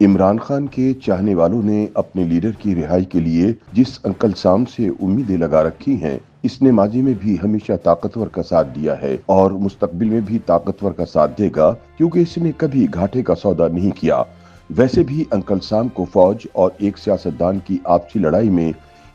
इमरान खान के चाहने वालों ने अपने लीडर की रिहाई के लिए जिस अंकल साम से उम्मीदें लगा रखी हैं, इसने माजी में भी हमेशा ताकतवर का साथ दिया है और मुस्तकबिल में भी ताकतवर का साथ देगा, क्योंकि इसने कभी घाटे का सौदा नहीं किया। वैसे भी अंकल साम को फौज और एक सियासतदान की आपसी लड़ाई में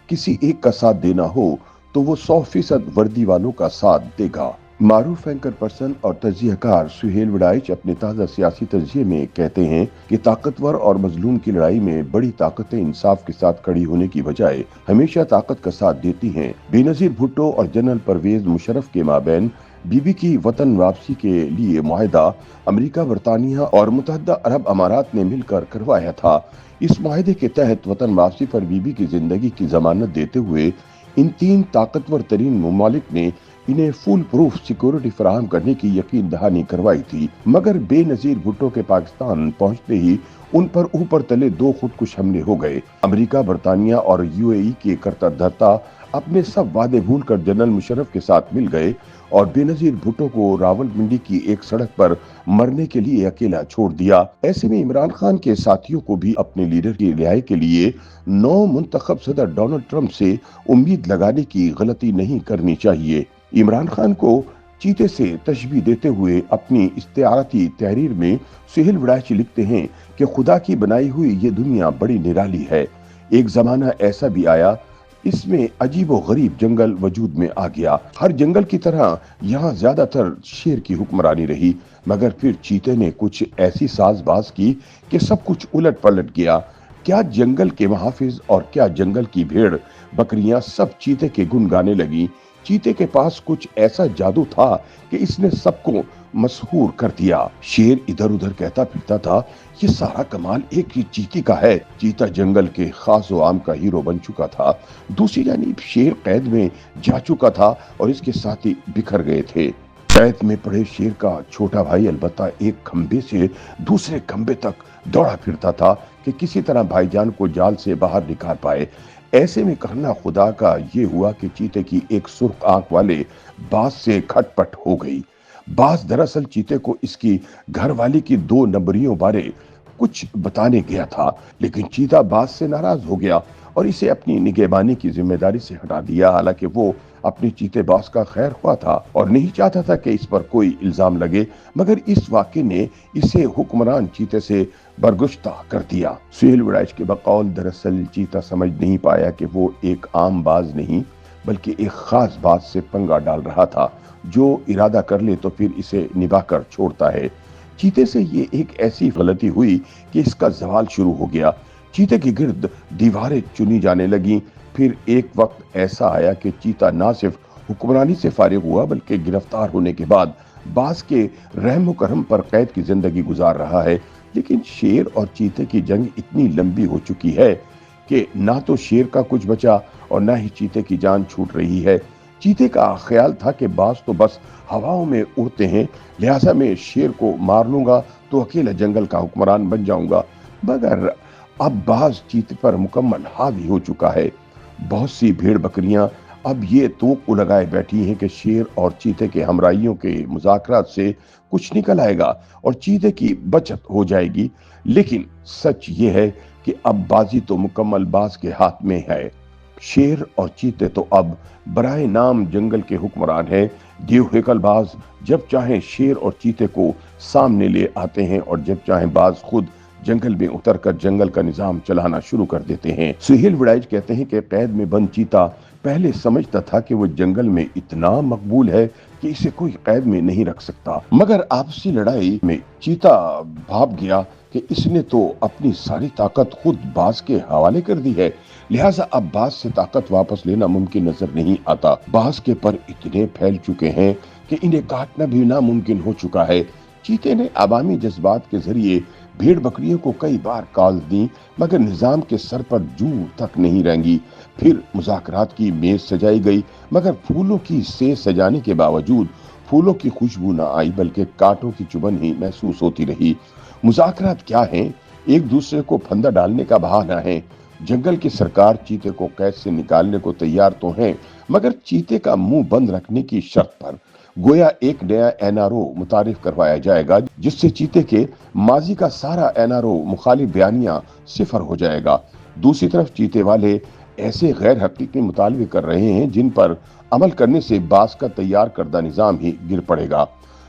किसी एक का साथ देना हो तो वो 100% वर्दी वालों का साथ देगा। मारूफ एंकर पर्सन और तजियाकार सुहेल वडाइच अपने ताज़ा सियासी तजिए में कहते हैं कि ताकतवर और मजलूम की लड़ाई में बड़ी ताकतें इंसाफ के साथ खड़ी होने की बजाय हमेशा ताकत का साथ देती हैं। बेनजीर भुट्टो और जनरल परवेज मुशर्रफ के माबैन बीबी की वतन वापसी के लिए मुआहदा अमेरिका, बरतानिया और मुत्तहदा अरब अमारात ने मिलकर करवाया था। इस मुआहदे के तहत वतन वापसी पर बीबी की जिंदगी की जमानत देते हुए इन तीन ताकतवर तरीन ममालिक ने इन्हें फुल प्रूफ सिक्योरिटी फराहम करने की यकीन दहानी करवाई थी, मगर बेनजीर भुट्टो के पाकिस्तान पहुंचते ही उन पर ऊपर तले दो खुदकुश हमले हो गए। अमेरिका, बरतानिया और यूएई के करता धरता अपने सब वादे भूलकर जनरल मुशर्रफ के साथ मिल गए और बेनजीर भुट्टो को रावलपिंडी की एक सड़क पर मरने के लिए अकेला छोड़ दिया। ऐसे में इमरान खान के साथियों को भी अपने लीडर की रिहाई के लिए नौ मुंतखब सदर डोनाल्ड ट्रंप से उम्मीद लगाने की गलती नहीं करनी चाहिए। इमरान खान को चीते से तशबीह देते हुए अपनी इस्तिआरती तहरीर में सुहेल वडाइच लिखते हैं कि खुदा की बनाई हुई ये दुनिया बड़ी निराली है। एक जमाना ऐसा भी आया, इसमें अजीबो गरीब जंगल वजूद में आ गया। हर जंगल की तरह यहाँ ज्यादातर शेर की हुक्मरानी रही, मगर फिर चीते ने कुछ ऐसी साजबाज की कि सब कुछ उलट पलट गया। क्या जंगल के मुहाफिज और क्या जंगल की भेड़ बकरियां सब चीते के गुन गाने लगी। चीते के पास कुछ ऐसा जादू था कि इसने सबको मशहूर कर दिया। शेर इधर उधर कहता फिरता था, ये सारा कमाल एक ही चीते का है। चीता जंगल के खास व आम का हीरो बन चुका था। दूसरी जानिब शेर कैद में जा चुका था और इसके साथी बिखर गए थे। कैद में पड़े शेर का छोटा भाई अलबत्ता एक खंबे से दूसरे खंबे तक दौड़ा फिरता था कि किसी तरह भाईजान को जाल से बाहर निकाल पाए। ऐसे में करना खुदा का ये हुआ कि चीते की एक सुर्ख आंख वाले बाज से खटपट हो गई। बाज दरअसल चीते को इसकी घरवाली की 2 नंबरियों बारे कुछ बताने गया था, लेकिन चीता बाज से नाराज हो गया और इसे अपनी निगहबानी की जिम्मेदारी से हटा दिया। हालांकि वो अपने चीते बाज का खैर हुआ था और नहीं चाहता था कि इस पर कोई इल्जाम लगे, मगर इस वाक़े ने इसे हुक्मरान चीते से बरगुश्ता कर दिया। सुहेल वडाइच के बकौल दरअसल चीता समझ नहीं पाया कि वो एक आम बाज नहीं बल्कि एक खास बाज से पंगा डाल रहा था, जो इरादा कर ले तो फिर इसे निभाकर छोड़ता है। चीते से ये एक ऐसी गलती हुई कि इसका जवाल शुरू हो गया। चीते के गिर्द दीवारें चुनी जाने लगी। फिर एक वक्त ऐसा आया कि चीता ना सिर्फ हुक्मरानी से फारिग हुआ बल्कि गिरफ्तार होने के बाद बाज के रहम करम पर कैद की जिंदगी गुजार रहा है। लेकिन शेर और चीते की जंग इतनी लंबी हो चुकी है कि ना तो शेर का कुछ बचा और ना ही चीते की जान छूट रही है। चीते का ख्याल था कि बाज तो बस हवाओं में उड़ते हैं, लिहाजा मैं शेर को मार लूंगा तो अकेला जंगल का हुक्मरान बन जाऊंगा। मगर अब बाज चीते पर मुकम्मल हावी हो चुका है। बहुत सी भेड़ बकरियां अब ये तोक लगाए बैठी हैं कि शेर और चीते के हमराइयों के मुज़ाकरात से कुछ निकल आएगा और चीते की बचत हो जाएगी। लेकिन सच ये है कि अब बाजी तो मुकम्मल बाज के हाथ में है। शेर और चीते तो अब बराए नाम जंगल के हुक्मरान हैं। देव हेकलबाज जब चाहें शेर और चीते को सामने ले आते हैं और जब चाहें बाज खुद जंगल में उतरकर जंगल का निजाम चलाना शुरू कर देते हैं। सुहेल वडाइच कहते हैं कि कैद में बंद चीता पहले समझता था कि वो जंगल में इतना मकबूल है कि इसे कोई कैद में नहीं रख सकता, मगर आपसी लड़ाई में चीता भाप गया कि इसने तो अपनी सारी ताकत खुद बाज के हवाले कर दी है, लिहाजा अब बाज से ताकत वापस लेना मुमकिन नजर नहीं आता। बाज के पर इतने फैल चुके हैं कि इन्हें काटना भी नामुमकिन हो चुका है। चीते ने अवामी जज्बात के जरिए भेड़ बकरियों को कई बार कॉल दी, मगर निजाम के सर पर जू तक नहीं रेंगी। फिर मुज़ाकरात की मेज सजाई गई, मगर फूलों की सेज सजाने के बावजूद फूलों की खुशबू न आई बल्कि कांटों की चुभन ही महसूस होती रही। मुज़ाकरात क्या हैं? एक दूसरे को फंदा डालने का बहाना है। जंगल की सरकार चीते को कैद से निकालने को तैयार तो है, मगर चीते का मुंह बंद रखने की शर्त पर। गोया एक नया एनआरओ मुतारिफ करवाया जाएगा, जिससे चीते के माजी का सारा एनआरओ मुखालिफ बयानिया सिफर हो जाएगा। दूसरी तरफ चीते वाले ऐसे गैर हकीकी मुतालबे कर रहे हैं जिन पर अमल करने से बास का तैयार करदा निजाम ही गिर पड़ेगा।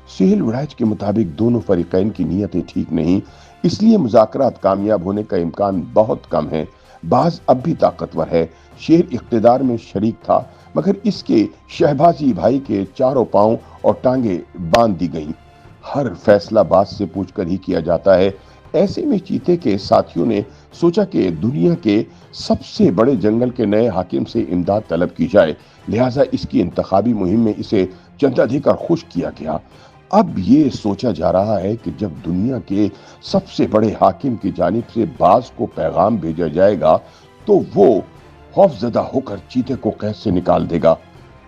सुहेल वड़ैच के मुताबिक दोनों फरीकैन की नीयतें ठीक नहीं, इसलिए मुज़ाकरात कामयाब होने का इम्कान बहुत कम है। बाज अब भी ताकतवर है। शेर इख्तिदार में शरीक था, मगर इसके शहबाजी भाई के चारों पांव और टांगे बांध दी गईं। हर फैसला बाज से पूछकर ही किया जाता है। ऐसे में चीते के साथियों ने सोचा कि दुनिया के सबसे बड़े जंगल के नए हाकिम से इमदाद तलब की जाए, लिहाजा इसकी इंतखाबी मुहिम में इसे चंदा देकर खुश किया गया। अब ये सोचा जा रहा है कि जब दुनिया के सबसे बड़े हाकिम की जानिब से बाज को पैगाम भेजा जाएगा तो वो खौफजदा होकर चीते को कैद से निकाल देगा।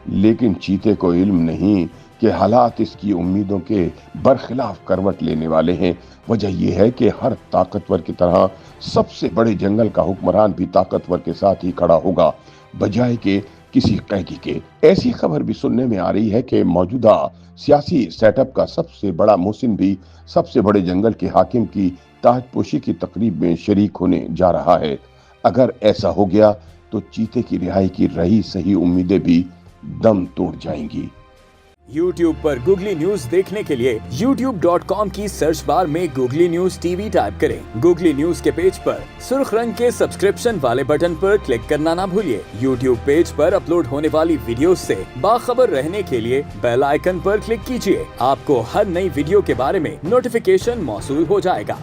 लेकिन चीते को इल्म नहीं कि हालात इसकी उम्मीदों के बरखिलाफ करवट लेने वाले हैं। वजह यह है कि हर ताकतवर की तरह सबसे बड़े जंगल का हुक्मरान भी ताकतवर के साथ ही खड़ा होगा, बजाय के किसी कैदी के। ऐसी खबर भी सुनने में आ रही है कि मौजूदा सियासी सेटअप का सबसे बड़ा मुहसिन भी सबसे बड़े जंगल के हाकिम की ताजपोशी की तकरीब में शरीक होने जा रहा है। अगर ऐसा हो गया तो चीते की रिहाई की रही सही उम्मीदें भी दम तोड़ जाएंगी। YouTube पर गूगली न्यूज देखने के लिए youtube.com की सर्च बार में गूगली न्यूज टीवी टाइप करें। गूगली न्यूज के पेज पर सुर्ख रंग के सब्सक्रिप्शन वाले बटन पर क्लिक करना ना भूलिए। YouTube पेज पर अपलोड होने वाली वीडियोस से बाखबर रहने के लिए बेल आइकन पर क्लिक कीजिए। आपको हर नई वीडियो के बारे में नोटिफिकेशन मौसूल हो जाएगा।